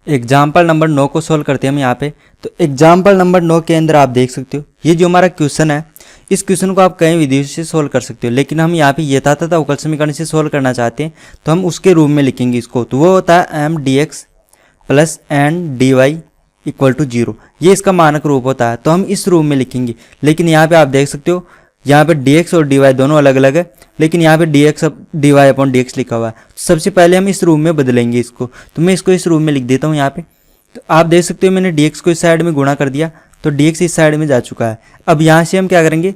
Example number 9 को solve करते हैं हम यहाँ पे। तो एग्जाम्पल नंबर 9 के अंदर आप देख सकते हो ये जो हमारा क्वेश्चन है, इस क्वेश्चन को आप कई विधियों से सोल्व कर सकते हो, लेकिन हम यहाँ पे यथातथ अवकल समीकरण से सोल्व करना चाहते हैं तो हम उसके रूप में लिखेंगे इसको। तो वो होता है M D X plus N D Y equal to 0। ये इसका मानक रूप होता है, तो हम इस रूप में लिखेंगे। लेकिन यहाँ पे आप देख सकते हो यहाँ पे dx और dy दोनों अलग अलग है, लेकिन यहाँ पे dx dy अपॉन dx लिखा हुआ है। तो सबसे पहले हम इस रूप में बदलेंगे इसको। तो मैं इसको इस रूप में लिख देता हूँ यहाँ पे। तो आप देख सकते हो मैंने dx को इस साइड में गुणा कर दिया, तो dx इस साइड में जा चुका है। अब यहाँ से हम क्या करेंगे,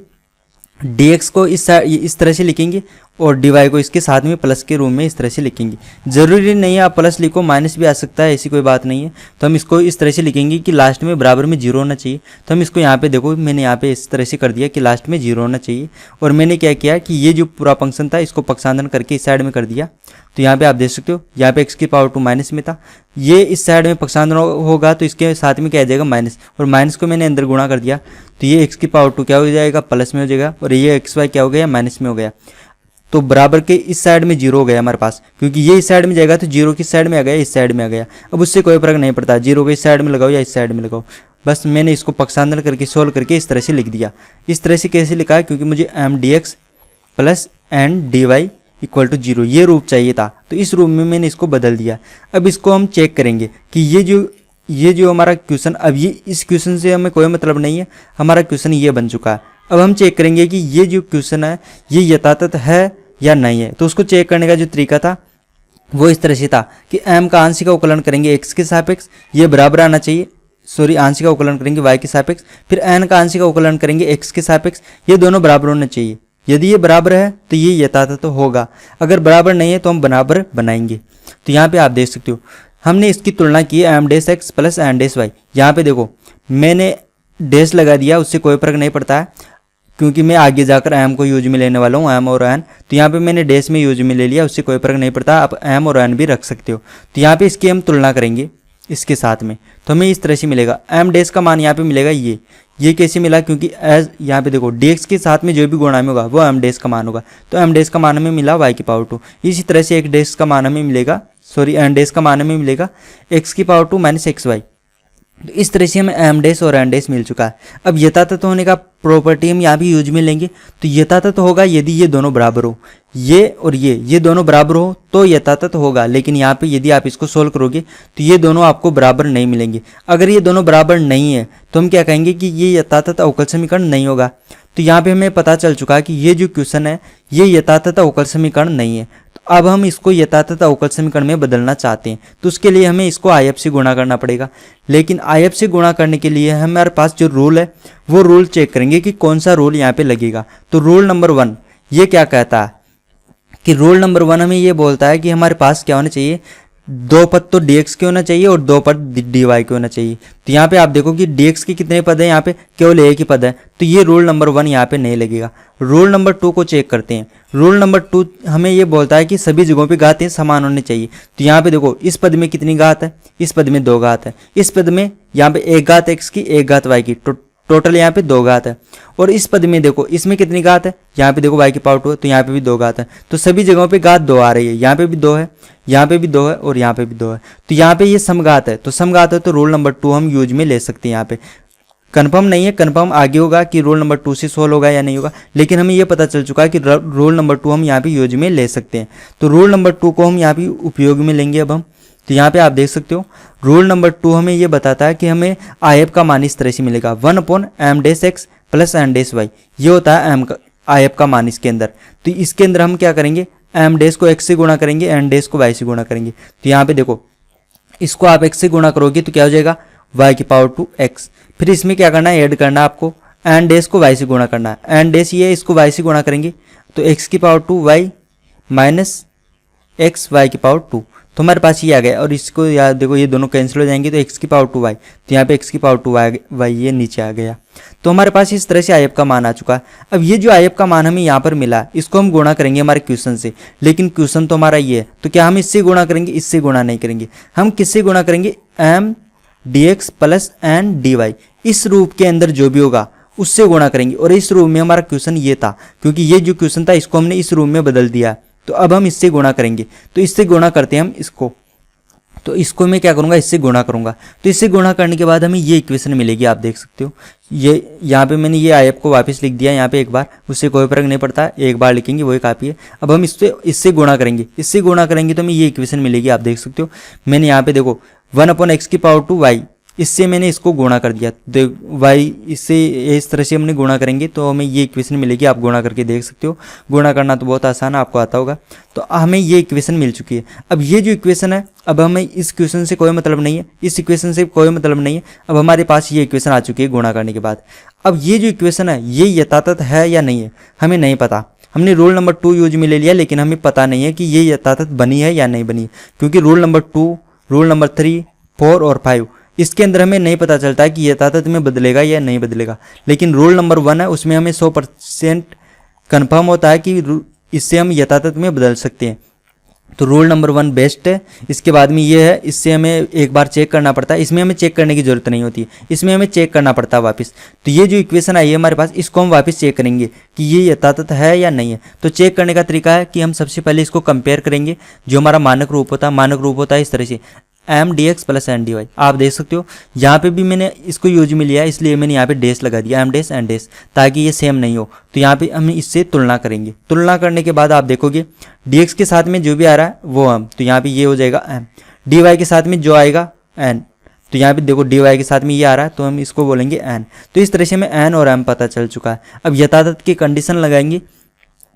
dx को इस तरह से लिखेंगे और dy को इसके साथ में प्लस के रूप में इस तरह से लिखेंगे। जरूरी नहीं है आप प्लस लिखो, माइनस भी आ सकता है, ऐसी कोई बात नहीं है। तो हम इसको इस तरह से लिखेंगे कि लास्ट में बराबर में 0 होना चाहिए। तो हम इसको यहाँ पे देखो, मैंने यहाँ पे इस तरह से कर दिया कि लास्ट में 0 होना चाहिए। और मैंने क्या किया कि ये जो पूरा फंक्शन था इसको पक्षांतरण करके इस साइड में कर दिया। तो यहाँ पे आप देख सकते हो यहाँ पे x की पावर 2 माइनस में था, ये इस साइड में पक्षांतरण होगा तो इसके साथ में क्या आ जाएगा माइनस, और माइनस को मैंने अंदर गुणा कर दिया तो ये x की पावर 2 क्या हो जाएगा प्लस में हो जाएगा, और ये xy क्या हो गया माइनस में हो गया। तो बराबर के इस साइड में 0 हो गया हमारे पास, क्योंकि ये इस साइड में जाएगा तो 0 किस साइड में आ गया, इस साइड में आ गया। अब उससे कोई फर्क नहीं पड़ता 0 को इस साइड में लगाओ या इस साइड में लगाओ, बस मैंने इसको पक्षांतरण करके सोल्व करके इस तरह से लिख दिया। इस तरह से कैसे लिखा है, क्योंकि मुझे M D X plus N D Y equal to 0 ये रूप चाहिए था, तो इस रूप में मैंने इसको बदल दिया। अब इसको हम चेक करेंगे कि ये जो हमारा क्वेश्चन, अब ये इस क्वेश्चन से हमें कोई मतलब नहीं है, हमारा क्वेश्चन ये बन चुका है। अब हम चेक करेंगे कि ये जो क्वेश्चन है ये यथातथ है या नहीं है। तो उसको चेक करने का जो तरीका था वो इस तरह से था कि m का आंशिक अवकलन करेंगे x के सापेक्ष, ये बराबर आना चाहिए, सॉरी आंशिक अवकलन करेंगे y के सापेक्ष, फिर n का आंशिक अवकलन करेंगे x के सापेक्ष, ये दोनों बराबर होने चाहिए। यदि ये बराबर है तो ये यथातथ होगा, अगर बराबर नहीं है तो हम बराबर बनाएंगे। तो यहाँ पे आप देख सकते हो हमने इसकी तुलना की M dash X plus N dash Y. यहाँ पे देखो मैंने डैश लगा दिया, उससे कोई फर्क नहीं पड़ता है, क्योंकि मैं आगे जाकर एम को यूज में लेने वाला हूँ, एम और एन। तो यहाँ पे मैंने डैश में यूज में ले लिया, उससे कोई फर्क नहीं पड़ता, आप एम और एन भी रख सकते हो। तो यहाँ पे इसकी हम तुलना करेंगे इसके साथ में, तो हमें इस तरह से मिलेगा एम डैश का मान यहाँ पे मिलेगा ये कैसे मिला, क्योंकि एज यहाँ पे देखो dx के साथ में जो भी गुणा में होगा वो एम डैश का मान होगा, तो एम डैश का मान हमें मिला y की पावर 2। इसी तरह से एक डैश का मान हमें मिलेगा, सॉरी एन डैश का मान हमें मिलेगा x की पावर 2 माइनस एक्स वाई। तो इस तरह से हमें एम डैश और एन डैश मिल चुका है। अब यथातथ होने का प्रॉपर्टी हम यहाँ भी यूज में लेंगे। तो यथातथ होगा यदि ये दोनों बराबर हो, ये और ये दोनों बराबर हो तो यथातथ होगा। लेकिन यहाँ पे यदि आप इसको सोल्व करोगे तो ये दोनों आपको बराबर नहीं मिलेंगे। अगर ये दोनों बराबर नहीं है तो हम क्या कहेंगे कि ये यथातथ अवकल समीकरण नहीं होगा। तो यहाँ पे हमें पता चल चुका है कि ये जो क्वेश्चन है ये यथातथ अवकल समीकरण नहीं है। तो अब हम इसको यथातथ अवकल समीकरण में बदलना चाहते हैं, तो उसके लिए हमें इसको आयफ से गुणा करना पड़ेगा। लेकिन आयफ से गुणा करने के लिए हमारे पास जो रूल है वो रूल चेक करेंगे कि कौन सा रूल यहाँ पे लगेगा। तो रूल नंबर 1 ये क्या कहता है कि रूल नंबर 1 हमें ये बोलता है कि हमारे पास क्या होना चाहिए, 2 पद तो dx के होना चाहिए और 2 पद dy के होना चाहिए। तो यहाँ पे आप देखो कि dx के कितने पद हैं, यहाँ पे केवल एक ही पद है, तो ये रूल नंबर 1 यहाँ पे नहीं लगेगा। रूल नंबर 2 को चेक करते हैं। रूल नंबर 2 हमें ये बोलता है कि सभी जगहों पे घातें समान होनी चाहिए। तो यहाँ पे देखो इस पद में कितनी घात है, इस पद में 2 घात है, इस पद में यहाँ पे 1 घात x की 1 घात y की, टोटल यहाँ पे 2 घात है। और इस पद में देखो इसमें कितनी घात है, यहाँ पे देखो y की पावर 2 है, तो यहाँ पे भी 2 घात है। तो सभी जगहों पे घात 2 आ रही है, यहाँ पे भी 2 है, यहाँ पे भी 2 है और यहाँ पे भी 2 है। तो यहाँ पे ये समघात है, तो समघात है तो रूल नंबर 2 हम यूज में ले सकते हैं। यहाँ पे कंफर्म नहीं है, कंफर्म आगे होगा कि रूल नंबर 2 से सोल्व होगा या नहीं होगा, लेकिन हमें ये पता चल चुका है कि रूल नंबर 2 हम यहाँ पे यूज में ले सकते हैं। तो रूल नंबर 2 को हम यहाँ पे उपयोग में लेंगे अब हम। तो यहाँ पे आप देख सकते हो रूल नंबर 2 हमें ये बताता है कि हमें आयफ का मान इस तरह से मिलेगा 1/m dash x plus n dash y, ये होता है m का आयफ का मान इसके अंदर। तो इसके अंदर हम क्या करेंगे, m डैश को x से गुणा करेंगे, n डैश को y से गुणा करेंगे। तो यहाँ पे देखो इसको आप x से गुणा करोगे तो क्या हो जाएगा y की पावर 2 x। फिर इसमें क्या करना है, ऐड करना है आपको, n डैश को y से गुणा करना है, n डैश ये है, इसको y से गुणा करेंगे तो x की power 2 y minus x y की पावर 2, तो हमारे पास ये आ गया। और इसको याद देखो ये दोनों कैंसिल हो जाएंगे तो x की पावर 2 y, तो यहाँ पे x की पावर 2 y ये नीचे आ गया। तो हमारे पास इस तरह से आयफ का मान आ चुका है। अब ये जो आयफ का मान हमें यहाँ पर मिला इसको हम गुणा करेंगे हमारे क्वेश्चन से, लेकिन क्वेश्चन तो हमारा ये है, तो क्या हम इससे गुणा करेंगे, इससे गुणा नहीं करेंगे, हम किससे गुणा करेंगे, m dx plus n dy, इस रूप के अंदर जो भी होगा उससे गुणा करेंगे। और इस रूप में हमारा क्वेश्चन ये था, क्योंकि ये जो क्वेश्चन था इसको हमने इस रूप में बदल दिया, तो अब हम इससे गुणा करेंगे। तो इससे गुणा करते हैं हम इसको, तो इसको मैं क्या करूँगा, इससे गुणा करूँगा। तो इससे गुणा करने के बाद हमें ये इक्वेशन मिलेगी, आप देख सकते हो। ये यहाँ पे मैंने ये आयप को वापस लिख दिया यहाँ पे एक बार, उससे कोई फर्क नहीं पड़ता, एक बार लिखेंगे वही काफ़ी है। अब हम इससे गुणा करेंगे, इससे गुणा करेंगे तो हमें ये इक्वेशन मिलेगी, आप देख सकते हो। मैंने यहाँ पे देखो 1/x⁴ इससे मैंने इसको गुणा कर दिया, y इससे इस तरह से हमने गुणा करेंगे तो हमें ये इक्वेशन मिलेगी। आप गुणा करके देख सकते हो, गुणा करना तो बहुत आसान है, आपको आता होगा। तो हमें ये इक्वेशन मिल चुकी है। अब ये जो इक्वेशन है, अब हमें इस इक्वेशन से कोई मतलब नहीं है, इस इक्वेशन से कोई मतलब नहीं है। अब हमारे पास ये इक्वेशन आ चुकी है गुणा करने के बाद। अब ये जो इक्वेशन है ये यथातथ है या नहीं है, हमें नहीं पता। हमने रूल नंबर 2 यूज में ले लिया, लेकिन हमें पता नहीं है कि ये यथातथ बनी है या नहीं बनी है, क्योंकि रूल नंबर 2, रूल नंबर 3, 4 और 5 इसके अंदर हमें नहीं पता चलता है कि यथातथ में बदलेगा या नहीं बदलेगा। लेकिन रूल नंबर 1 है, उसमें हमें 100% कन्फर्म होता है कि इससे हम यथातथ में बदल सकते हैं। तो रूल नंबर 1 बेस्ट है। इसके बाद में ये है, इससे हमें एक बार चेक करना पड़ता है, इसमें हमें चेक करने की जरूरत नहीं होती, इसमें हमें चेक करना पड़ता है वापस। तो ये जो इक्वेशन आई है हमारे पास, इसको हम वापस चेक करेंगे कि ये यथातथ है या नहीं है। तो चेक करने का तरीका है कि हम सबसे पहले इसको कंपेयर करेंगे। जो हमारा मानक रूप होता है इस तरह से m/dx + n/dy। आप देख सकते हो यहाँ पे भी मैंने इसको यूज में लिया, इसलिए मैंने यहाँ पे डेस लगा दिया, m' n', ताकि ये सेम नहीं हो। तो यहाँ पे हम इससे तुलना करेंगे। तुलना करने के बाद आप देखोगे dx के साथ में जो भी आ रहा है वो m, तो यहाँ पे ये हो जाएगा m। dy के साथ में जो आएगा n, तो यहाँ पे देखो dy के साथ में ये आ रहा है, तो हम इसको बोलेंगे n। तो इस तरह से हमें n और m पता चल चुका है। अब यथातथ की कंडीशन लगाएंगे।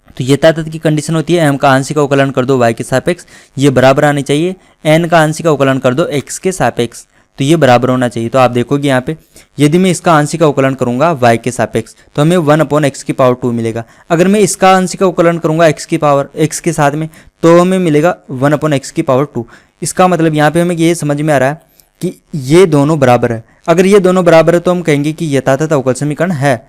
तो यथातथ की कंडीशन होती है m का आंशिक अवकलन कर दो y के सापेक्ष, ये बराबर आनी चाहिए, n का आंशिक अवकलन कर दो x के सापेक्ष, तो ये बराबर होना चाहिए। तो आप देखोगे यहाँ पे यदि मैं इसका आंशिक अवकलन करूंगा y के सापेक्ष तो हमें 1/x⁴ मिलेगा। अगर मैं इसका आंशिक अवकलन करूंगा x के साथ में तो हमें मिलेगा 1/x⁴। इसका मतलब यहाँ पे हमें ये समझ में आ रहा है कि ये दोनों बराबर है। अगर ये दोनों बराबर है तो हम कहेंगे कि यथातथ अवकल समीकरण है।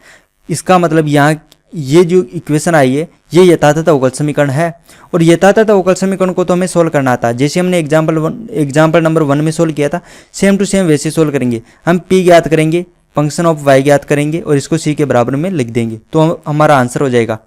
इसका मतलब यहाँ ये जो इक्वेशन आई है ये यथातथ अवकल समीकरण है। और यथातथ अवकल समीकरण को तो हमें सोल्व करना आता है, जैसे हमने एग्जाम्पल नंबर 1 में सोल्व किया था, सेम टू सेम वैसे सोल्व करेंगे। हम p ज्ञात करेंगे, फंक्शन ऑफ y ज्ञात करेंगे और इसको c के बराबर में लिख देंगे, तो हमारा आंसर हो जाएगा।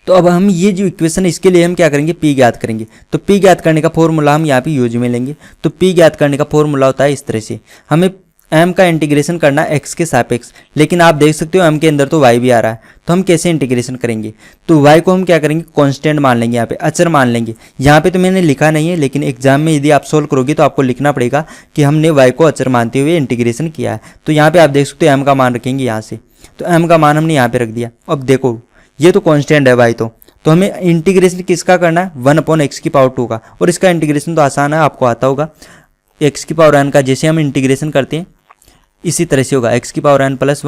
तो अब हम ये जो इक्वेशन है इसके लिए हम क्या करेंगे, p ज्ञात करेंगे। तो p ज्ञात करने का फॉर्मूला हम यहाँ पे यूज में लेंगे। तो p ज्ञात करने का फॉर्मूला होता है इस तरह से, हमें m का इंटीग्रेशन करना है x के सापेक्ष, लेकिन आप देख सकते हो m के अंदर तो y भी आ रहा है, तो हम कैसे इंटीग्रेशन करेंगे। तो y को हम क्या करेंगे, कांस्टेंट मान लेंगे, यहाँ पे अचर मान लेंगे। यहाँ पे तो मैंने लिखा नहीं है, लेकिन एग्जाम में यदि आप सोल्व करोगे तो आपको लिखना पड़ेगा कि हमने y को अचर मानते हुए इंटीग्रेशन किया है। तो यहाँ पे आप देख सकते हो m का मान रखेंगे यहाँ से, तो m का मान हमने यहाँ पे रख दिया। अब देखो ये तो कॉन्स्टेंट है y, तो हमें इंटीग्रेशन किसका करना है, 1/x⁴ का। और इसका इंटीग्रेशन तो आसान है, आपको आता होगा। x⁴n का जैसे हम इंटीग्रेशन करते हैं इसी तरह से होगा, x⁴n +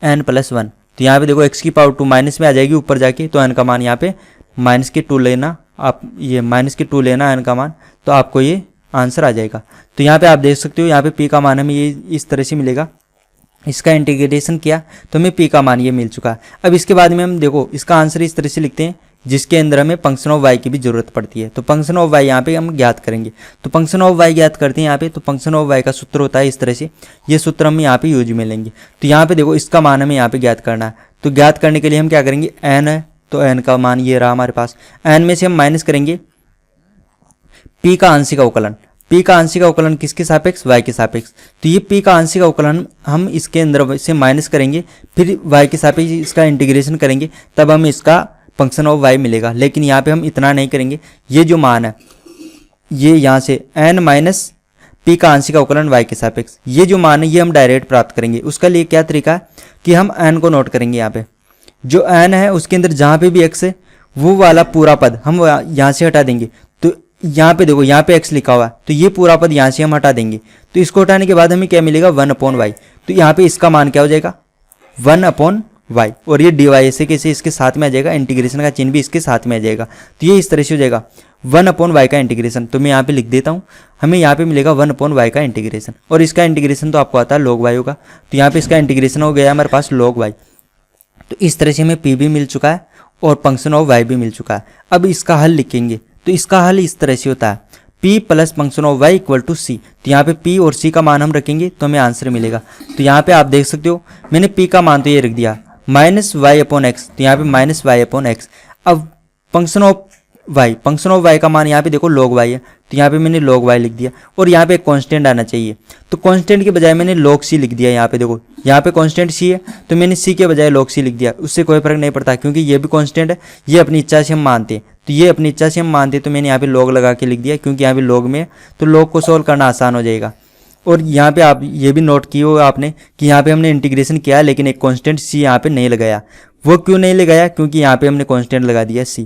1/n+1। तो यहाँ पे देखो x⁴ माइनस में आ जाएगी ऊपर जाके, तो n का मान यहाँ पे -2 लेना, आप ये -2 लेना n का मान, तो आपको ये आंसर आ जाएगा। तो यहाँ पे आप देख सकते हो यहाँ पे p का मान हमें ये इस तरह से मिलेगा। इसका इंटीग्रेशन किया तो हमें p का मान ये मिल चुका है। अब इसके बाद में हम देखो इसका आंसर इस तरह से लिखते हैं जिसके अंदर हमें फंक्शन ऑफ y की भी जरूरत पड़ती है। तो फंक्शन ऑफ y यहाँ पे हम ज्ञात करेंगे। तो फंक्शन ऑफ y ज्ञात करते हैं यहाँ पे, तो फंक्शन ऑफ y का सूत्र होता है इस तरह से, ये सूत्र हम यहाँ पे यूज में लेंगे। तो यहाँ पे देखो इसका मान हमें यहाँ पे ज्ञात करना है। तो ज्ञात करने के लिए हम क्या करेंगे, n है तो n का मान ये रहा हमारे पास, n में से हम माइनस करेंगे p का आंशिक अवकलन। p का आंशिक अवकलन किसके सापेक्ष, y के सापेक्ष। तो ये p का आंशिक अवकलन हम इसके अंदर से माइनस करेंगे, फिर y के सापेक्ष इसका इंटीग्रेशन करेंगे, तब हम इसका फंक्शन ऑफ y मिलेगा। लेकिन यहाँ पे हम इतना नहीं करेंगे, ये जो मान है ये यहाँ से n माइनस p का आंशिक अवकलन y के सापेक्ष, ये जो मान है ये हम डायरेक्ट प्राप्त करेंगे। उसका लिए क्या तरीका है कि हम n को नोट करेंगे। यहाँ पे जो n है उसके अंदर जहाँ पे भी x है वो वाला पूरा पद हम यहाँ से हटा देंगे। तो यहाँ पे देखो यहाँ पे x लिखा हुआ है, तो ये पूरा पद यहाँ से हम हटा देंगे। तो इसको हटाने के बाद हमें क्या मिलेगा, 1/y। तो यहाँ पे इसका मान क्या हो जाएगा, 1/y। और ये dy ऐसे कैसे इसके साथ में आ जाएगा, इंटीग्रेशन का चिन्ह भी इसके साथ में आ जाएगा। तो ये इस तरह से हो जाएगा 1/y का इंटीग्रेशन। तो मैं यहाँ पे लिख देता हूँ, हमें यहाँ पे मिलेगा 1/y का इंटीग्रेशन। और इसका इंटीग्रेशन तो आपको आता है log y होगा। तो यहाँ पे इसका इंटीग्रेशन हो गया हमारे पास log y। तो इस तरह से हमें p भी मिल चुका है और फंक्शन ऑफ y भी मिल चुका है। अब इसका हल लिखेंगे, तो इसका हल इस तरह से होता है p + function of y = c। तो यहाँ पे p और c का मान हम रखेंगे तो हमें आंसर मिलेगा। तो यहाँ पे आप देख सकते हो मैंने p का मान तो ये रख दिया -y/x, तो यहाँ पे -y/x। अब function of Y, function of Y का मान यहाँ पे देखो log y है, तो यहाँ पे मैंने log y लिख दिया। और यहाँ पे एक कांस्टेंट आना चाहिए, तो कांस्टेंट के बजाय मैंने log c लिख दिया। यहाँ पे देखो, यहाँ पे कांस्टेंट c है, तो मैंने c के बजाय log c लिख दिया। उससे कोई फर्क नहीं पड़ता, क्योंकि ये भी कांस्टेंट है, ये अपनी इच्छा से हम मानते हैं, तो ये अपनी इच्छा से हम मानते हैं, तो मैंने यहाँ पे log लगा के लिख दिया, क्योंकि यहाँ पे log में है, तो log को सोल्व करना आसान हो जाएगा। और यहाँ पे आप ये भी नोट किए होगा आपने कि यहाँ पे हमने इंटीग्रेशन किया, लेकिन एक कांस्टेंट c यहाँ पे नहीं लगाया। वो क्यों नहीं लगाया? क्योंकि यहाँ पे हमने कांस्टेंट लगा दिया c।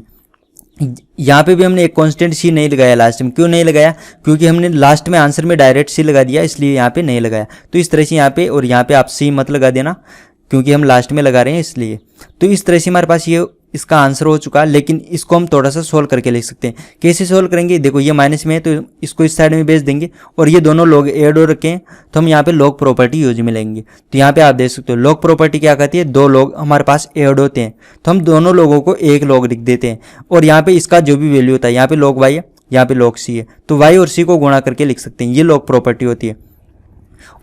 यहाँ पे भी हमने एक कांस्टेंट c नहीं लगाया लास्ट में। क्यों नहीं लगाया? क्योंकि हमने लास्ट में आंसर में डायरेक्ट c लगा दिया, इसलिए यहाँ पे नहीं लगाया। तो इस तरह से यहाँ पे, और यहाँ पे आप c मत लगा देना, क्योंकि हम लास्ट में लगा रहे हैं इसलिए। तो इस तरह से हमारे पास ये इसका आंसर हो चुका, लेकिन इसको हम थोड़ा सा सोल्व करके लिख सकते हैं। कैसे सोल्व करेंगे? देखो, ये माइनस में है, तो इसको इस साइड में भेज देंगे, और ये दोनों लॉग ऐड हो रखे हैं, तो हम यहाँ पे लॉग प्रॉपर्टी यूज में लेंगे। तो यहाँ पे आप देख सकते हो, लॉग प्रॉपर्टी क्या कहती है? दो लॉग हमारे पास ऐड होते हैं, तो हम दोनों लोगों को एक लॉग लिख देते हैं, और यहाँ पे इसका जो भी वैल्यू होता है, यहाँ पे log y है, यहाँ पे log c है, तो y और c को गुणा करके लिख सकते हैं। ये लॉग प्रॉपर्टी होती है।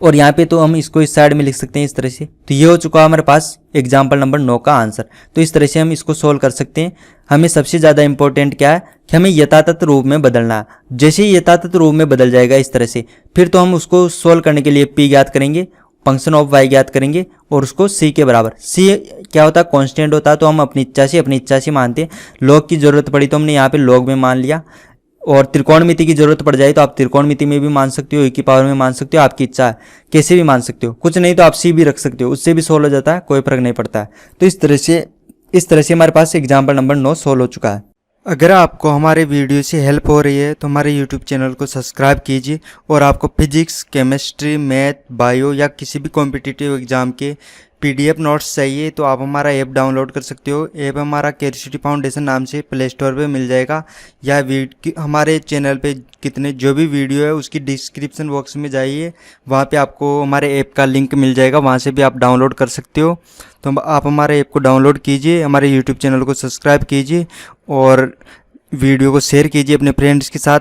और यहाँ पे तो हम इसको इस साइड में लिख सकते हैं इस तरह से। तो ये हो चुका हमारे पास एग्जाम्पल नंबर 9 का आंसर। तो इस तरह से हम इसको सोल्व कर सकते हैं। हमें सबसे ज़्यादा इंपॉर्टेंट क्या है कि हमें यथातथ रूप में बदलना है। जैसे ही यथातथ रूप में बदल जाएगा इस तरह से, फिर तो हम उसको सोल्व करने के लिए p ज्ञात करेंगे, फंक्शन ऑफ y ज्ञात करेंगे, और उसको c के बराबर। c क्या होता है? कांस्टेंट होता है, तो हम अपनी इच्छा से मानते हैं। log की ज़रूरत पड़ी तो हमने यहाँ पे log में मान लिया, और त्रिकोणमिति की जरूरत पड़ जाए तो आप त्रिकोणमिति में भी मान सकते हो, e की पावर में मान सकते हो, आपकी इच्छा है, कैसे भी मान सकते हो। कुछ नहीं तो आप c भी रख सकते हो, उससे भी सोल्व हो जाता है, कोई फर्क नहीं पड़ता है। तो इस तरह से हमारे पास एग्जाम्पल नंबर 9 सोल्व हो चुका है। अगर आपको हमारे वीडियो से हेल्प हो रही है तो हमारे यूट्यूब चैनल को सब्सक्राइब कीजिए, और आपको फिजिक्स, केमिस्ट्री, मैथ, बायो या किसी भी कॉम्पिटिटिव एग्जाम के PDF नोट्स चाहिए तो आप हमारा ऐप डाउनलोड कर सकते हो। ऐप हमारा क्यूरियोसिटी फाउंडेशन नाम से प्ले स्टोर पे मिल जाएगा, या हमारे चैनल पे कितने जो भी वीडियो है उसकी डिस्क्रिप्शन बॉक्स में जाइए, वहाँ पे आपको हमारे ऐप का लिंक मिल जाएगा, वहाँ से भी आप डाउनलोड कर सकते हो। तो आप हमारे ऐप को डाउनलोड कीजिए, हमारे यूट्यूब चैनल को सब्सक्राइब कीजिए, और वीडियो को शेयर कीजिए अपने फ्रेंड्स के साथ।